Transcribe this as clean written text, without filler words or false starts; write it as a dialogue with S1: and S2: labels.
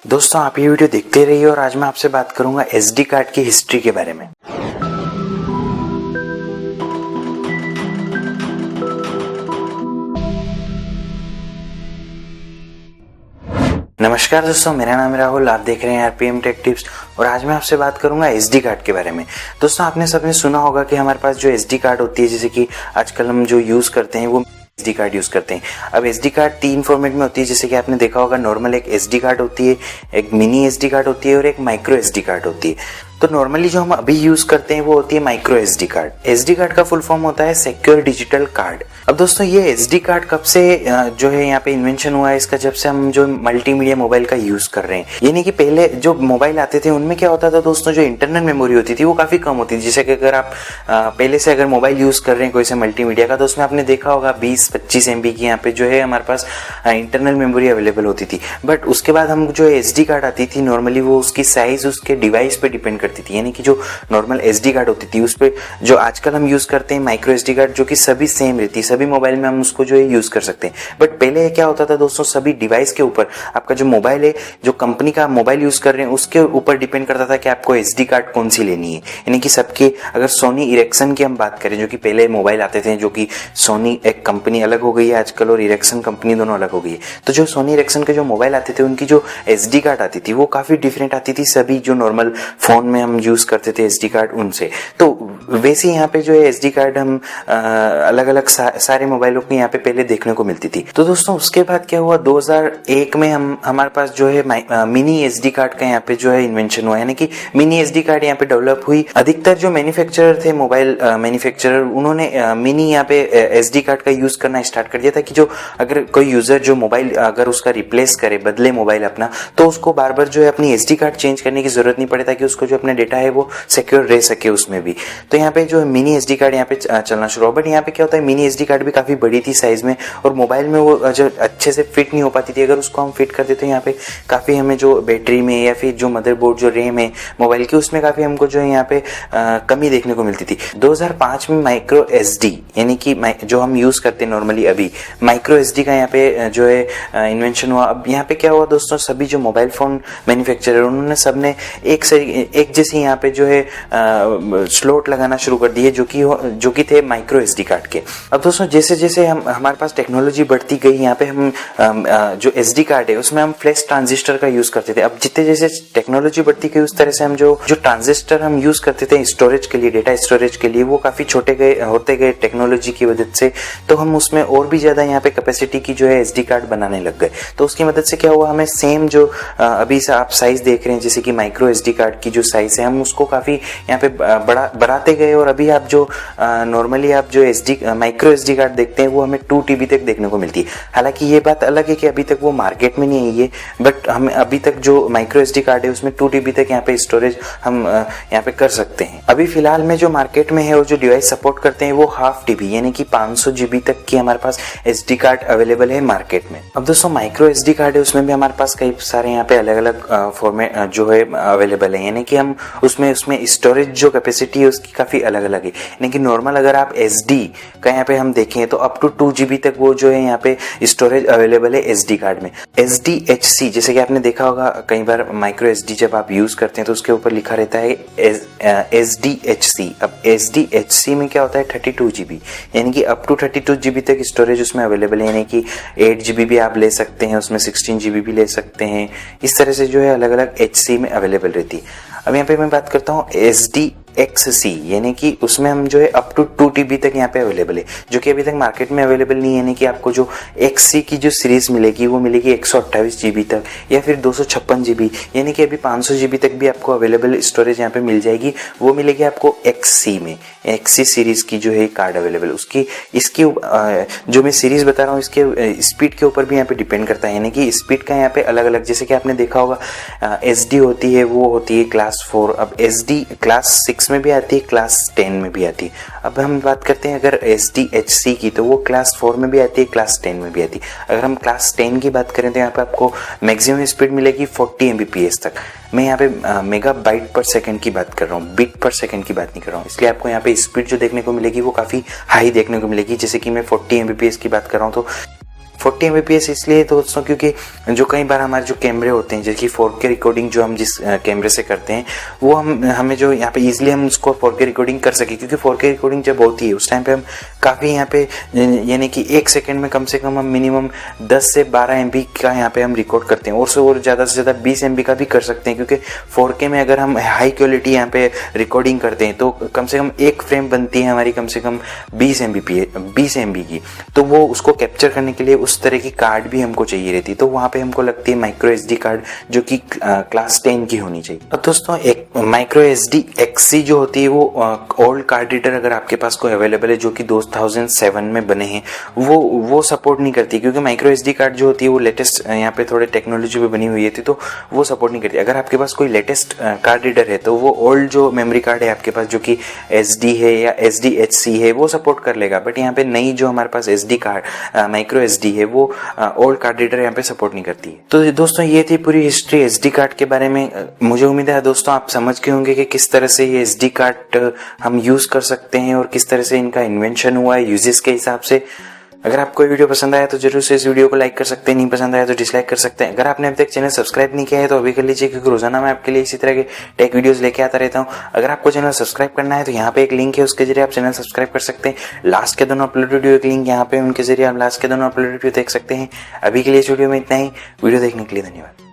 S1: दोस्तों आप ये वीडियो देखते रहिए और आज मैं आपसे बात करूंगा एसडी कार्ड की हिस्ट्री के बारे में। नमस्कार दोस्तों, मेरा नाम है राहुल, आप देख रहे हैं आरपीएम टेक टिप्स और आज मैं आपसे बात करूंगा एसडी कार्ड के बारे में। दोस्तों आपने सबने सुना होगा कि हमारे पास जो एसडी कार्ड होती है, जैसे कि आजकल हम जो यूज करते हैं वो एसडी कार्ड यूज करते हैं। अब एसडी कार्ड 3 फॉर्मेट में होती है, जैसे कि आपने देखा होगा। नॉर्मल एक एसडी कार्ड होती है, एक मिनी एसडी कार्ड होती है और एक माइक्रो एसडी कार्ड होती है। तो नॉर्मली जो हम अभी यूज करते हैं वो होती है micro SD card. SD card का फुल फॉर्म होता है सिक्योर डिजिटल कार्ड। अब दोस्तों ये एसडी कार्ड कब से जो है यहाँ पे इन्वेंशन हुआ है इसका, जब से हम जो मल्टीमीडिया मोबाइल का यूज कर रहे हैं। यानी कि पहले जो मोबाइल आते थे उनमें क्या होता था दोस्तों, जो इंटरनल मेमोरी होती थी वो काफी कम होती थी। जैसे कि अगर आप पहले से अगर मोबाइल यूज कर रहे हैं कोई से मल्टीमीडिया का, तो उसमें आपने देखा होगा 20-25 MB की यहाँ पे जो है हमारे पास इंटरनल मेमोरी अवेलेबल होती थी। बट उसके बाद हम जो एसडी कार्ड आती थी नॉर्मली, वो उसकी साइज उसके डिवाइस पे डिपेंड करती थी। यानी कि जो नॉर्मल एसडी कार्ड होती थी उस पे जो आजकल हम यूज करते हैं माइक्रो एसडी कार्ड, जो कि सभी सेम रहती है, सभी मोबाइल में हम उसको जो है यूज कर सकते हैं। बट पहले क्या होता था दोस्तों, सभी डिवाइस के ऊपर आपका जो मोबाइल है, जो कंपनी का मोबाइल यूज कर रहे हैं उसके ऊपर डिपेंड करता था कि आपको एसडी कार्ड कौन सी लेनी है। यानी कि सबके, अगर सोनी इरेक्सन की हम बात करें, जो कि पहले मोबाइल आते थे, जो कि सोनी एक कंपनी अलग हो गई है आजकल और इरेक्सन कंपनी दोनों अलग हो गई है। तो जो सोनी इरेक्सन के जो मोबाइल आते थे उनकी जो एसडी कार्ड आती थी वो काफी डिफरेंट आती थी सभी जो नॉर्मल फोन में हम यूज करते थे एसडी कार्ड उनसे। तो वैसे यहाँ पे जो है एसडी कार्ड हम अलग अलग सारे मोबाइलों की यहाँ पे पहले देखने को मिलती थी। तो दोस्तों उसके बाद क्या हुआ, 2001 में हमारे पास जो है मिनी एसडी कार्ड का यहाँ पे जो है इन्वेंशन हुआ। यानी कि मिनी एसडी कार्ड यहाँ पे डेवलप हुई। अधिकतर जो मैन्युफैक्चरर थे, मोबाइल मैन्युफैक्चरर, उन्होंने मिनी यहाँ पे एसडी कार्ड का यूज करना स्टार्ट कर दिया था कि जो अगर कोई यूजर जो मोबाइल अगर उसका रिप्लेस करे, बदले मोबाइल अपना, तो उसको बार बार जो है अपनी एसडी कार्ड चेंज करने की जरूरत नहीं पड़े, ताकि उसको जो अपना डेटा है वो सिक्योर रह सके उसमें भी। तो यहाँ पे जो मिनी एसडी कार्ड यहाँ पे चलना शुरू हुआ। बट यहाँ पे क्या होता है, मिनी एसडी कार्ड भी काफी बड़ी थी साइज में और मोबाइल में वो जो अच्छे से फिट नहीं हो पाती थी। अगर उसको हम फिट कर देते तो यहाँ पे काफी हमें जो बैटरी में या फिर जो मदरबोर्ड जो रैम है मोबाइल की, उसमें काफी हमको जो है यहाँ पे कमी देखने को मिलती थी। 2005 में माइक्रो एसडी, यानी कि जो हम यूज करते हैं नॉर्मली अभी, माइक्रो एसडी का यहाँ पे जो है इन्वेंशन हुआ। अब यहाँ पे क्या हुआ दोस्तों, सभी जो मोबाइल फोन मैन्युफैक्चरर उन्होंने सबने एक जैसी यहाँ पे जो है स्लॉट लगाना शुरू कर दिए, जो कि थे माइक्रो एसडी कार्ड के। अब दोस्तों जैसे जैसे हमारे पास टेक्नोलॉजी बढ़ती गई, यहाँ पे हम जो एसडी कार्ड है उसमें हम फ्लैश ट्रांजिस्टर का यूज करते थे। अब जितने जैसे टेक्नोलॉजी बढ़ती गई उस तरह से हम जो ट्रांजिस्टर हम यूज करते थे स्टोरेज के लिए, डेटा स्टोरेज के लिए, वो काफी छोटे होते गए टेक्नोलॉजी की वजह से। तो हम उसमें और भी ज्यादा यहाँ पे कैपेसिटी की जो है एसडी कार्ड बनाने लग गए। तो उसकी मदद से क्या हुआ, हमें सेम जो अभी से आप साइज देख रहे हैं, जैसे कि माइक्रो एसडी कार्ड की जो साइज है, हम उसको काफी यहाँ पे बढ़ाते गए और अभी आप जो नॉर्मली आप जो माइक्रो एसडी कार्ड देखते हैं वो हमें 2 TB तक देखने को मिलती है। हालांकि ये बात अलग है कि अभी तक वो मार्केट में नहीं आई है, बट हम अभी तक जो माइक्रो एसडी कार्ड है उसमें 2 TB तक यहाँ पे स्टोरेज हम यहाँ पे कर सकते हैं। अभी फिलहाल में जो मार्केट में है और जो डिवाइस सपोर्ट करते हैं वो 1/2 TB यानी कि 500 GB तक की हमारे पास एसडी कार्ड अवेलेबल है मार्केट में। अब दोस्तों माइक्रो एसडी कार्ड है उसमें भी हमारे पास कई सारे यहाँ पे अलग अलग फॉर्मेट जो है अवेलेबल है। यानी कि हम उसमें स्टोरेज जो कैपेसिटी है उसकी काफी अलग अलग है। यानी कि नॉर्मल अगर आप एसडी का यहाँ पे हम देखें तो अप टू 2 GB तक वो जो है यहाँ पे स्टोरेज अवेलेबल है एसडी कार्ड में। SDHC, जैसे कि आपने देखा होगा कई बार माइक्रो एसडी जब आप यूज करते हैं तो उसके ऊपर लिखा रहता है SDHC। अब SDHC में क्या होता है, 32 GB, यानी कि अप टू 32 GB तक स्टोरेज उसमें अवेलेबल है। यानी कि 8 GB भी आप ले सकते हैं, उसमें 16 GB भी ले सकते हैं। इस तरह से जो है अलग अलग HC में अवेलेबल रहती है। अब यहाँ पे मैं बात करता हूँ SDXC, यानी कि उसमें हम जो है अप टू 2 TB तक यहाँ पे अवेलेबल है, जो कि अभी तक मार्केट में अवेलेबल नहीं है। यानी कि आपको जो XC की जो सीरीज मिलेगी वो मिलेगी 128 GB तक या फिर 256 GB, यानी कि अभी 500 GB तक भी आपको अवेलेबल स्टोरेज यहाँ पे मिल जाएगी। वो मिलेगी आपको XC में, XC सीरीज की जो है कार्ड अवेलेबल। इसकी जो मैं सीरीज बता रहा हूँ इसके स्पीड के ऊपर भी यहाँ पे डिपेंड करता है। यानी कि स्पीड का यहाँ पे अलग अलग, जैसे कि आपने देखा होगा SD होती है, वो होती है क्लास 4। अब SD क्लास 6 में भी आती है, क्लास 10 में भी आती है। अब हम बात करते हैं अगर SDHC की, तो वो क्लास 4 में भी आती है, क्लास 10 में भी आती है। अगर हम क्लास 10 की बात करें तो यहाँ पे आपको मैक्सिमम स्पीड मिलेगी 40 Mbps तक। मैं यहाँ पे मेगाबाइट पर सेकंड की बात कर रहा हूँ, बिट पर सेकंड की बात नहीं कर रहा हूँ। इसलिए आपको यहाँ पे स्पीड जो देखने को मिलेगी वो काफी हाई देखने को मिलेगी। जैसे कि मैं 40 Mbps की बात कर रहा हूँ तो 40 Mbps इसलिए दोस्तों क्योंकि जो कई बार हमारे जो कैमरे होते हैं जैसे 4K रिकॉर्डिंग जो हम जिस कैमरे से करते हैं वो हमें जो यहाँ पे इजीली हम उसको 4K रिकॉर्डिंग कर सके, क्योंकि 4K रिकॉर्डिंग जब होती है उस टाइम पे हम काफ़ी यहाँ पे यानी कि 1 सेकंड में कम से कम हम मिनिमम 10 से 12 MB का यहाँ पे हम रिकॉर्ड करते हैं, और ज़्यादा से ज़्यादा 20 MB का भी कर सकते हैं, क्योंकि 4K में अगर हम हाई क्वालिटी यहाँ पे रिकॉर्डिंग करते हैं तो कम से कम एक फ्रेम बनती है हमारी कम से कम 20 MB की। तो वो उसको कैप्चर करने के लिए उस तरह की कार्ड भी हमको चाहिए रहती है, तो वहाँ पे हमको लगती है माइक्रो SD कार्ड जो कि क्लास 10 की होनी चाहिए। अब दोस्तों एक माइक्रो SD XC जो होती है वो ओल्ड कार्ड रीडर अगर आपके पास कोई अवेलेबल है जो कि 2007 में बने हैं वो सपोर्ट नहीं करती, क्योंकि माइक्रो SD कार्ड जो होती है वो लेटेस्ट यहाँ पे थोड़े टेक्नोलॉजी पे बनी हुई थी तो वो सपोर्ट नहीं करती। अगर आपके पास कोई लेटेस्ट कार्ड रीडर है तो वो ओल्ड जो मेमोरी कार्ड है आपके पास जो कि SD है या SDHC है वो सपोर्ट कर लेगा, बट यहाँ पे नई जो हमारे पास SD कार्ड माइक्रो SD है वो ओल्ड कार्ड रीडर यहाँ पे सपोर्ट नहीं करती है। तो दोस्तों ये थी पूरी हिस्ट्री SD कार्ड के बारे में। मुझे उम्मीद है दोस्तों आप समझ गए होंगे कि किस तरह से ये SD कार्ड हम यूज कर सकते हैं और किस तरह से इनका इन्वेंशन हुआ है यूजेस के हिसाब से। अगर आपको ये वीडियो पसंद आया तो जरूर से इस वीडियो को लाइक कर सकते हैं, नहीं पसंद आया तो डिसलाइक कर सकते हैं। अगर आपने अभी तक चैनल सब्सक्राइब नहीं किया है तो अभी कर लीजिए, क्योंकि रोजाना मैं आपके लिए इसी तरह के टेक वीडियोस लेके आता रहता हूँ। अगर आपको चैनल सब्सक्राइब करना है तो यहाँ पे एक लिंक है, उसके जरिए आप चैनल सब्सक्राइब कर सकते हैं। लास्ट के दोनों अपलोड वीडियो एक लिंक यहाँ पे, उनके जरिए आप लास्ट के दोनों अपलोड वीडियो देख सकते हैं। अभी के लिए इस वीडियो में इतना ही। वीडियो देखने के लिए धन्यवाद।